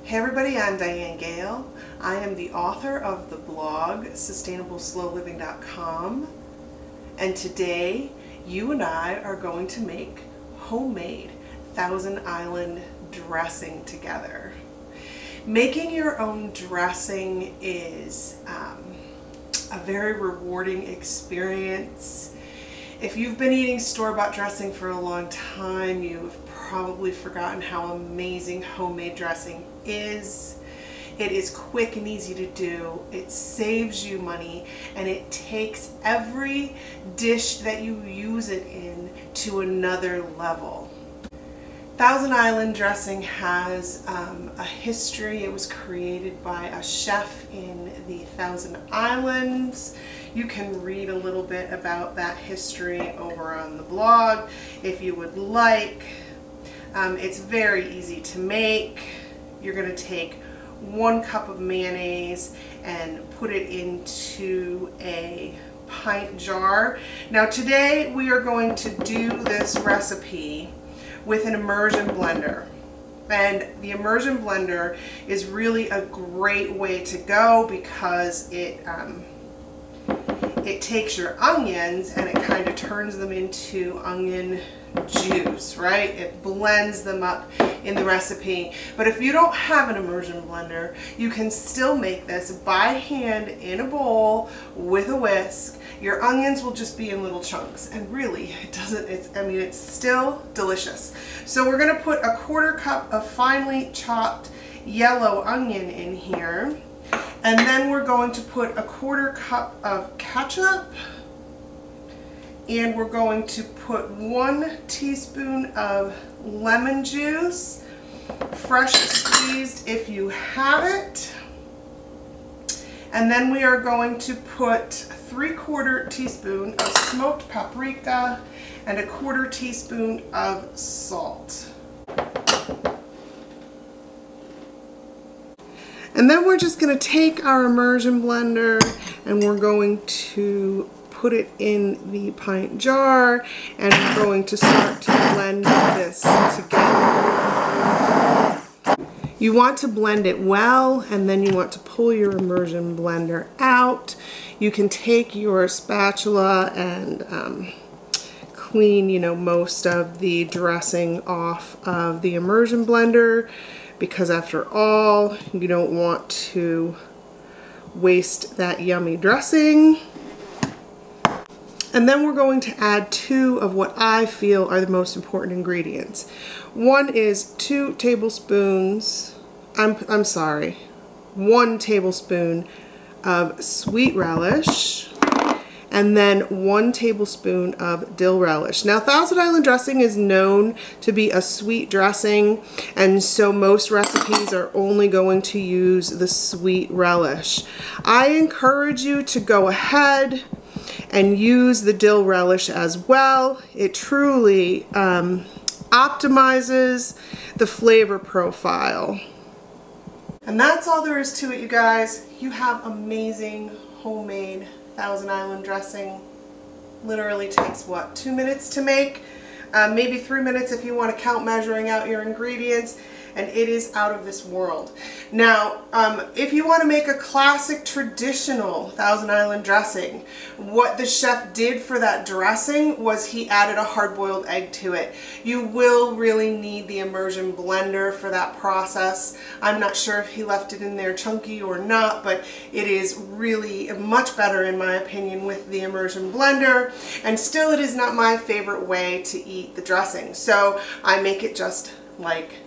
Hey everybody, I'm Diane Gale. I am the author of the blog sustainableslowliving.com, and today you and I are going to make homemade Thousand Island dressing together. Making your own dressing is a very rewarding experience. If you've been eating store-bought dressing for a long time, you've probably forgotten how amazing homemade dressing is. It is quick and easy to do, it saves you money, and it takes every dish that you use it in to another level. Thousand Island dressing has a history. It was created by a chef in the Thousand Islands. You can read a little bit about that history over on the blog if you would like. It's very easy to make. You're going to take 1 cup of mayonnaise and put it into a pint jar. Now today we are going to do this recipe with an immersion blender. And the immersion blender is really a great way to go because it takes your onions and it kind of turns them into onion juice, right? It blends them up in the recipe. But if you don't have an immersion blender, you can still make this by hand in a bowl with a whisk. Your onions will just be in little chunks, and really it's still delicious. So we're going to put a 1/4 cup of finely chopped yellow onion in here, and then we're going to put a 1/4 cup of ketchup, and we're going to put 1 teaspoon of lemon juice, fresh squeezed if you have it. And then we are going to put 3/4 teaspoon of smoked paprika and a 1/4 teaspoon of salt. And then we're just going to take our immersion blender and we're going to put it in the pint jar, and we're going to start to blend this together. You want to blend it well, and then you want to pull your immersion blender out. You can take your spatula and clean, most of the dressing off of the immersion blender, because after all, you don't want to waste that yummy dressing. And then we're going to add 2 of what I feel are the most important ingredients. One is 1 tablespoon of sweet relish, and then 1 tablespoon of dill relish. Now, Thousand Island dressing is known to be a sweet dressing, and so most recipes are only going to use the sweet relish. I encourage you to go ahead and use the dill relish as well. It truly optimizes the flavor profile. And that's all there is to it, you guys. You have amazing homemade Thousand Island dressing. Literally takes, what, 2 minutes to make? Maybe 3 minutes if you want to count measuring out your ingredients, and it is out of this world. Now, if you want to make a classic traditional Thousand Island dressing, what the chef did for that dressing was he added a hard-boiled egg to it. You will really need the immersion blender for that process. I'm not sure if he left it in there chunky or not, but it is really much better in my opinion with the immersion blender, and still it is not my favorite way to eat the dressing, so I make it just like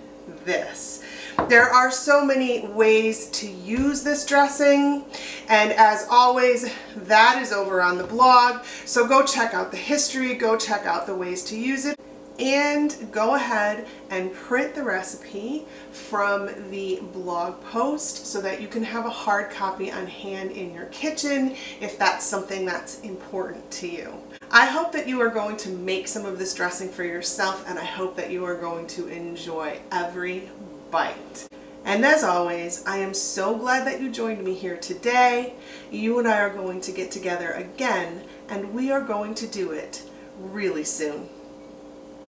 this. There are so many ways to use this dressing, and as always, that is over on the blog, so go check out the history, go check out the ways to use it, and go ahead and print the recipe from the blog post so that you can have a hard copy on hand in your kitchen if that's something that's important to you. I hope that you are going to make some of this dressing for yourself, and I hope that you are going to enjoy every bite. And as always, I am so glad that you joined me here today. You and I are going to get together again, and we are going to do it really soon.